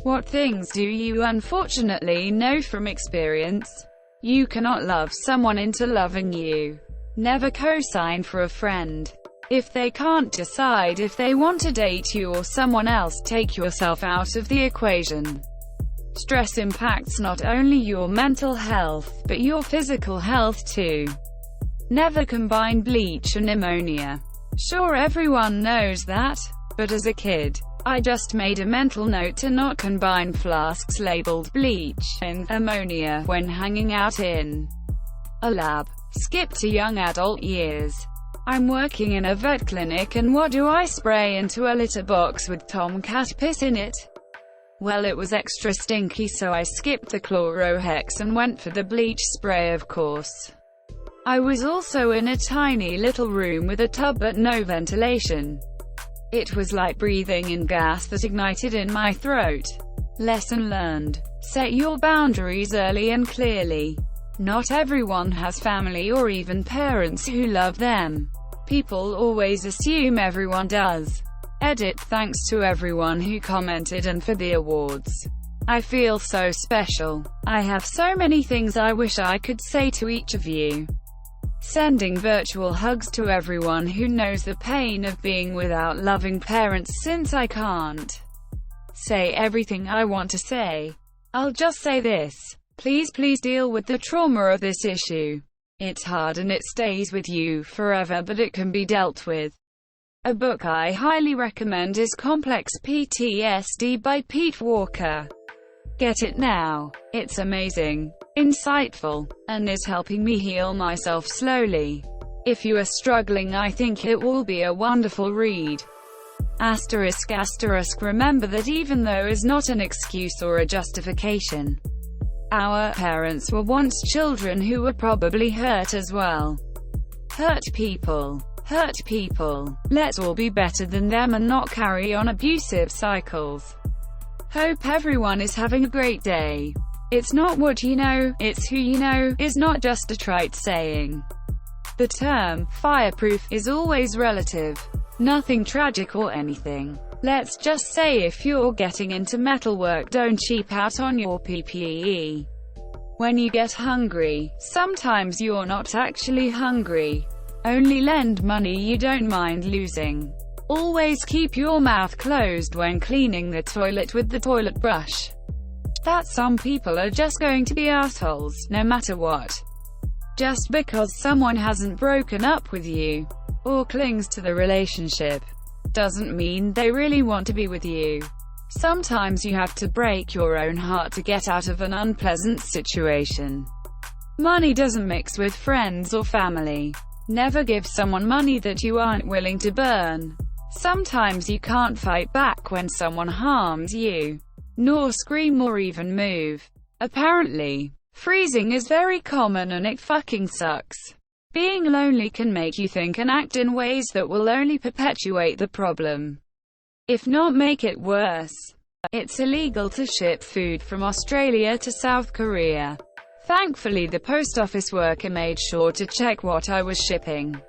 What things do you unfortunately know from experience? You cannot love someone into loving you. Never co-sign for a friend. If they can't decide if they want to date you or someone else, take yourself out of the equation. Stress impacts not only your mental health, but your physical health too. Never combine bleach and ammonia. Sure, everyone knows that, but as a kid, I just made a mental note to not combine flasks labeled bleach and ammonia when hanging out in a lab. Skip to young adult years. I'm working in a vet clinic, and what do I spray into a litter box with tomcat piss in it? Well, it was extra stinky, so I skipped the chlorohex and went for the bleach spray, of course. I was also in a tiny little room with a tub but no ventilation. It was like breathing in gas that ignited in my throat. Lesson learned. Set your boundaries early and clearly. Not everyone has family or even parents who love them. People always assume everyone does. Edit. Thanks to everyone who commented and for the awards. I feel so special. I have so many things I wish I could say to each of you. Sending virtual hugs to everyone who knows the pain of being without loving parents, since I can't say everything I want to say. I'll just say this. Please deal with the trauma of this issue. It's hard and it stays with you forever, but it can be dealt with. A book I highly recommend is Complex PTSD by Pete Walker. Get it now. It's amazing, insightful, and is helping me heal myself slowly. If you are struggling, I think it will be a wonderful read. Asterisk. Remember that even though is not an excuse or a justification. Our parents were once children who were probably hurt as well. Hurt people. Let's all be better than them and not carry on abusive cycles. Hope everyone is having a great day. It's not what you know, it's who you know, is not just a trite saying. The term fireproof is always relative. Nothing tragic or anything. Let's just say if you're getting into metalwork, don't cheap out on your PPE. When you get hungry, sometimes you're not actually hungry. Only lend money you don't mind losing. Always keep your mouth closed when cleaning the toilet with the toilet brush. That some people are just going to be assholes, no matter what. Just because someone hasn't broken up with you, or clings to the relationship, doesn't mean they really want to be with you. Sometimes you have to break your own heart to get out of an unpleasant situation. Money doesn't mix with friends or family. Never give someone money that you aren't willing to burn. Sometimes you can't fight back when someone harms you, nor scream or even move. Apparently, freezing is very common and it fucking sucks. Being lonely can make you think and act in ways that will only perpetuate the problem, if not make it worse. It's illegal to ship food from Australia to South Korea. Thankfully, the post office worker made sure to check what I was shipping,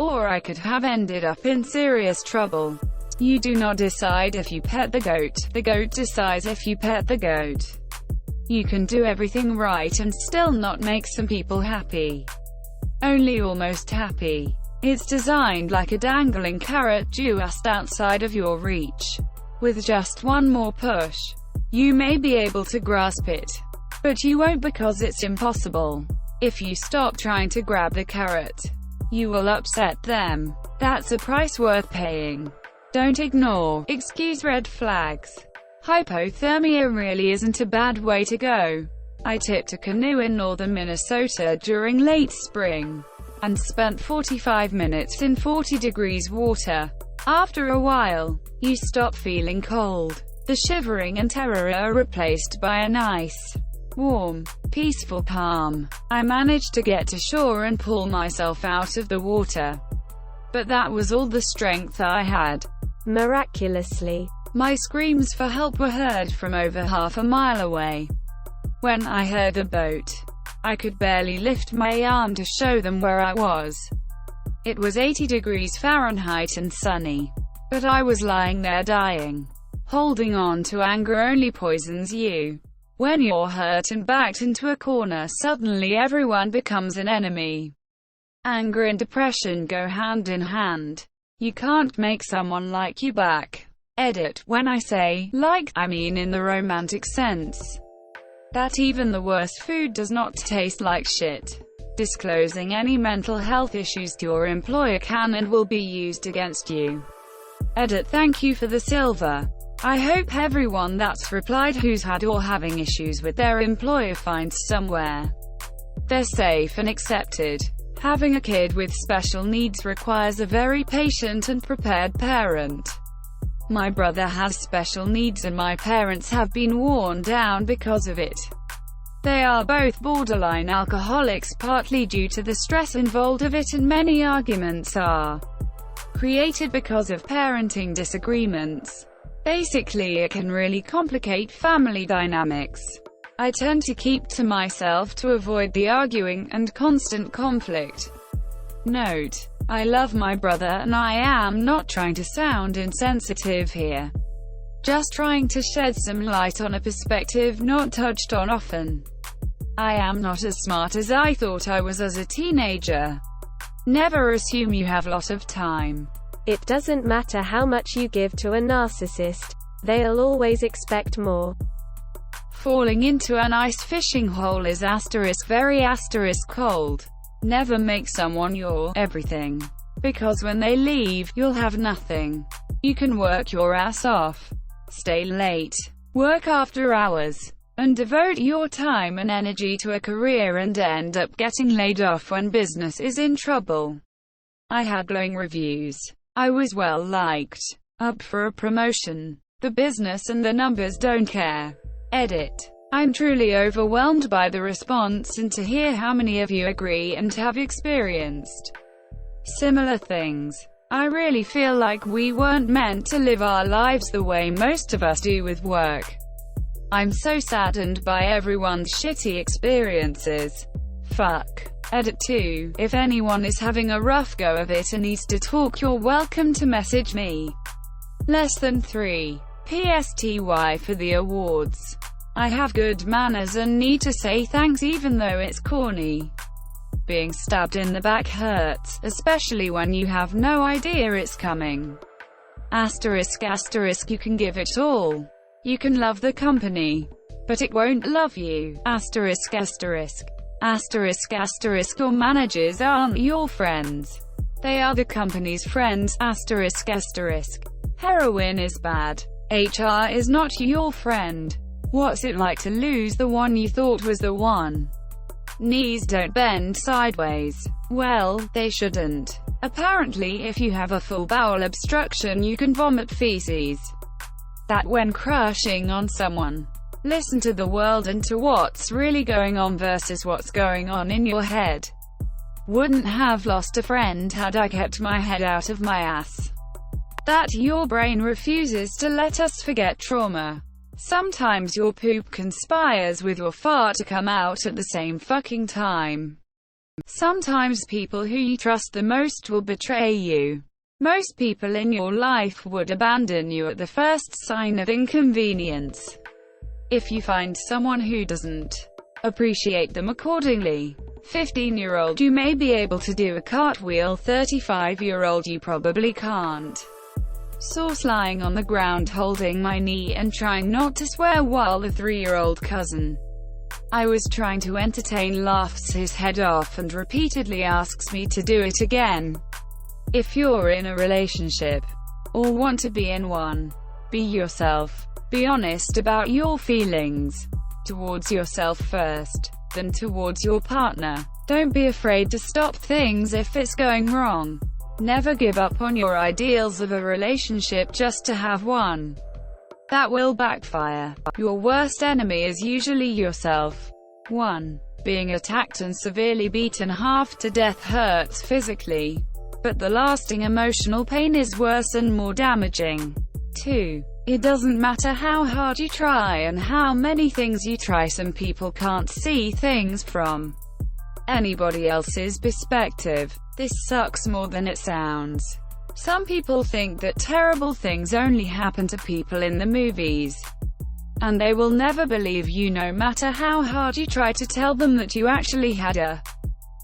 or I could have ended up in serious trouble. You do not decide if you pet the goat decides if you pet the goat. You can do everything right and still not make some people happy. Only almost happy. It's designed like a dangling carrot just outside of your reach. With just one more push, you may be able to grasp it. But you won't, because it's impossible. If you stop trying to grab the carrot, you will upset them. That's a price worth paying. Don't ignore, excuse red flags. Hypothermia really isn't a bad way to go. I tipped a canoe in northern Minnesota during late spring, and spent 45 minutes in 40 degrees water. After a while, you stop feeling cold. The shivering and terror are replaced by a nice, warm, peaceful calm. I managed to get to shore and pull myself out of the water. But that was all the strength I had. Miraculously, my screams for help were heard from over half a mile away. When I heard a boat, I could barely lift my arm to show them where I was. It was 80 degrees Fahrenheit and sunny, but I was lying there dying. Holding on to anger only poisons you. When you're hurt and backed into a corner, suddenly everyone becomes an enemy. Anger and depression go hand in hand. You can't make someone like you back. Edit. When I say like, I mean in the romantic sense. That even the worst food does not taste like shit. Disclosing any mental health issues to your employer can and will be used against you. Edit. Thank you for the silver. I hope everyone that's replied who's had or having issues with their employer finds somewhere they're safe and accepted. Having a kid with special needs requires a very patient and prepared parent. My brother has special needs and my parents have been worn down because of it. They are both borderline alcoholics, partly due to the stress involved of it, and many arguments are created because of parenting disagreements. Basically, it can really complicate family dynamics. I tend to keep to myself to avoid the arguing and constant conflict. Note: I love my brother and I am not trying to sound insensitive here. Just trying to shed some light on a perspective not touched on often. I am not as smart as I thought I was as a teenager. Never assume you have a lot of time. It doesn't matter how much you give to a narcissist. They'll always expect more. Falling into an ice fishing hole is very cold. Never make someone your everything. Because when they leave, you'll have nothing. You can work your ass off, stay late, work after hours, and devote your time and energy to a career and end up getting laid off when business is in trouble. I had glowing reviews. I was well liked. Up for a promotion. The business and the numbers don't care. Edit. I'm truly overwhelmed by the response and to hear how many of you agree and have experienced similar things. I really feel like we weren't meant to live our lives the way most of us do with work. I'm so saddened by everyone's shitty experiences. Fuck. Edit 2. If anyone is having a rough go of it and needs to talk, you're welcome to message me. Less than 3. PSTY for the awards. I have good manners and need to say thanks even though it's corny. Being stabbed in the back hurts, especially when you have no idea it's coming. Asterisk asterisk, you can give it all. You can love the company, but it won't love you. Asterisk asterisk. Asterisk asterisk, your managers aren't your friends. They are the company's friends. Asterisk asterisk. Heroin is bad. HR is not your friend. What's it like to lose the one you thought was the one? Knees don't bend sideways. Well, they shouldn't. Apparently, if you have a full bowel obstruction, you can vomit feces. That when crushing on someone. Listen to the world and to what's really going on versus what's going on in your head. Wouldn't have lost a friend had I kept my head out of my ass. That your brain refuses to let us forget trauma. Sometimes your poop conspires with your fart to come out at the same fucking time. Sometimes people who you trust the most will betray you. Most people in your life would abandon you at the first sign of inconvenience. If you find someone who doesn't, appreciate them accordingly. 15-year-old, you may be able to do a cartwheel. 35-year-old, you probably can't. Source: lying on the ground holding my knee and trying not to swear while the 3-year-old cousin I was trying to entertain laughs his head off and repeatedly asks me to do it again. If you're in a relationship, or want to be in one, be yourself. Be honest about your feelings. Towards yourself first, then towards your partner. Don't be afraid to stop things if it's going wrong. Never give up on your ideals of a relationship just to have one. That will backfire. Your worst enemy is usually yourself. 1. Being attacked and severely beaten half to death hurts physically, but the lasting emotional pain is worse and more damaging. 2. It doesn't matter how hard you try and how many things you try, some people can't see things from anybody else's perspective. This sucks more than it sounds. Some people think that terrible things only happen to people in the movies, and they will never believe you no matter how hard you try to tell them that you actually had a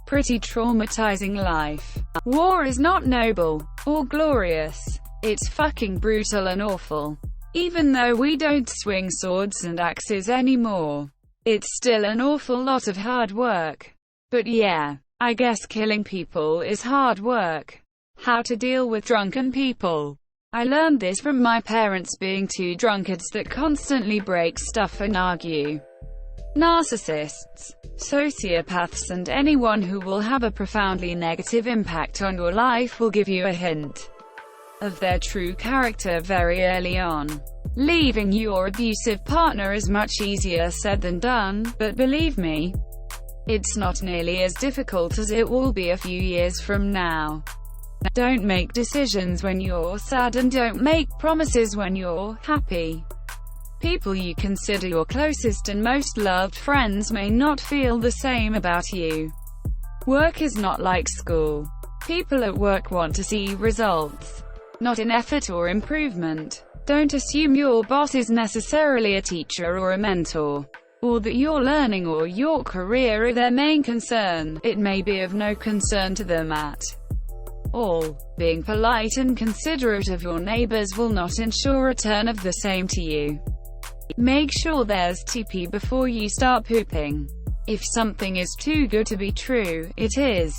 pretty traumatizing life. War is not noble or glorious. It's fucking brutal and awful. Even though we don't swing swords and axes anymore, it's still an awful lot of hard work. But yeah, I guess killing people is hard work. How to deal with drunken people. I learned this from my parents being two drunkards that constantly break stuff and argue. Narcissists, sociopaths and anyone who will have a profoundly negative impact on your life will give you a hint of their true character very early on. Leaving your abusive partner is much easier said than done, but believe me, it's not nearly as difficult as it will be a few years from now. Don't make decisions when you're sad and don't make promises when you're happy. People you consider your closest and most loved friends may not feel the same about you. Work is not like school. People at work want to see results, not an effort or improvement. Don't assume your boss is necessarily a teacher or a mentor, or that your learning or your career are their main concern. It may be of no concern to them at all. Being polite and considerate of your neighbors will not ensure a return of the same to you. Make sure there's TP before you start pooping. If something is too good to be true, it is.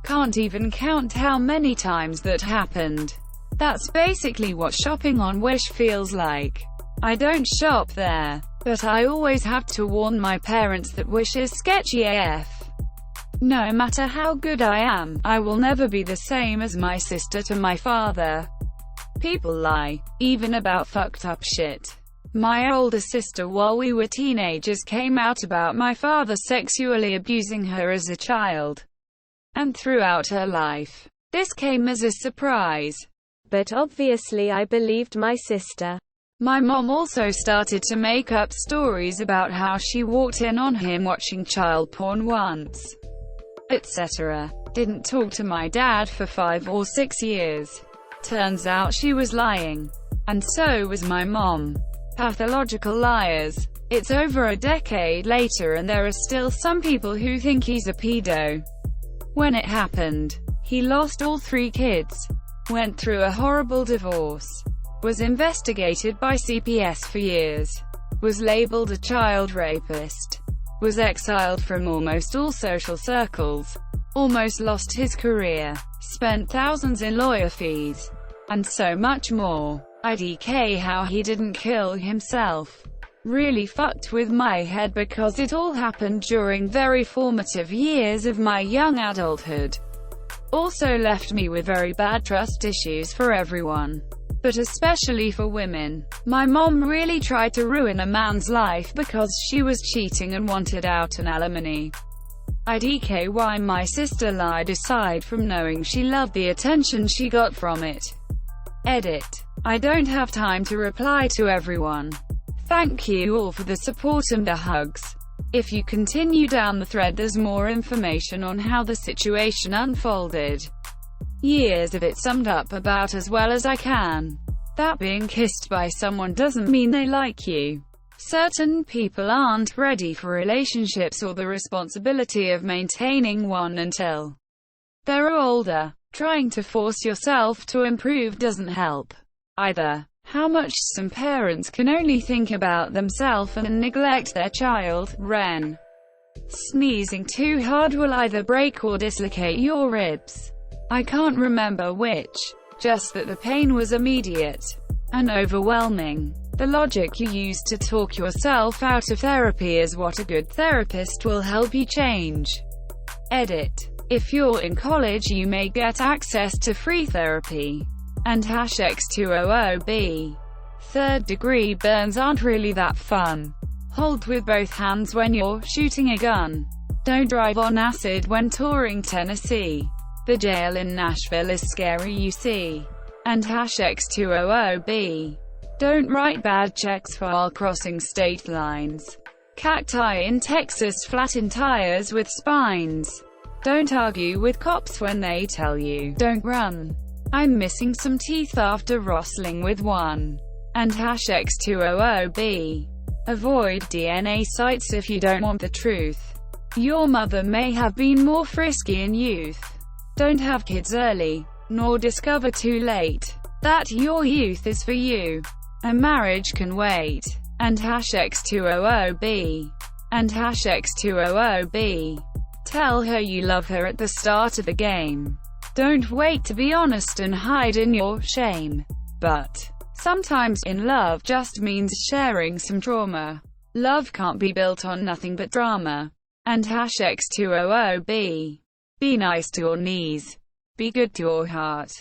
Can't even count how many times that happened. That's basically what shopping on Wish feels like. I don't shop there, but I always have to warn my parents that Wish is sketchy AF. No matter how good I am, I will never be the same as my sister to my father. People lie, even about fucked up shit. My older sister while we were teenagers came out about my father sexually abusing her as a child, and throughout her life. This came as a surprise. But obviously I believed my sister. My mom also started to make up stories about how she walked in on him watching child porn once, etc. Didn't talk to my dad for 5 or 6 years. Turns out she was lying. And so was my mom. Pathological liars. It's over a decade later and there are still some people who think he's a pedo. When it happened, he lost all 3 kids, went through a horrible divorce, was investigated by CPS for years, was labeled a child rapist, was exiled from almost all social circles, almost lost his career, spent thousands in lawyer fees, and so much more. IDK how he didn't kill himself. Really fucked with my head because it all happened during very formative years of my young adulthood. Also left me with very bad trust issues for everyone, but especially for women. My mom really tried to ruin a man's life because she was cheating and wanted out an alimony. IDK why my sister lied aside from knowing she loved the attention she got from it. Edit. I don't have time to reply to everyone. Thank you all for the support and the hugs. If you continue down the thread there's more information on how the situation unfolded. Years of it summed up about as well as I can. That being kissed by someone doesn't mean they like you. Certain people aren't ready for relationships or the responsibility of maintaining one until they're older. Trying to force yourself to improve doesn't help either. How much some parents can only think about themselves and neglect their child. Ren. Sneezing too hard will either break or dislocate your ribs. I can't remember which, just that the pain was immediate and overwhelming. The logic you use to talk yourself out of therapy is what a good therapist will help you change. Edit. If you're in college you may get access to free therapy. And #X200B. Third-degree burns aren't really that fun. Hold with both hands when you're shooting a gun. Don't drive on acid when touring Tennessee. The jail in Nashville is scary you see. And #X200B. Don't write bad checks while crossing state lines. Cacti in Texas flatten tires with spines. Don't argue with cops when they tell you, don't run. I'm missing some teeth after wrestling with one. And #X200B. Avoid DNA sites if you don't want the truth. Your mother may have been more frisky in youth. Don't have kids early, nor discover too late that your youth is for you. A marriage can wait. And #X200B. And #X200B. Tell her you love her at the start of the game. Don't wait to be honest and hide in your shame. But sometimes in love just means sharing some trauma. Love can't be built on nothing but drama. And #X200B. Be nice to your knees. Be good to your heart.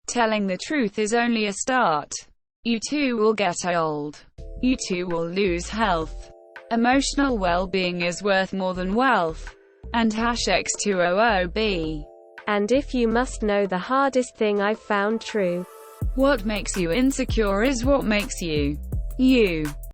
Telling the truth is only a start. You too will get old. You too will lose health. Emotional well-being is worth more than wealth. And #X200B. And if you must know the hardest thing I've found true. What makes you insecure is what makes you, you.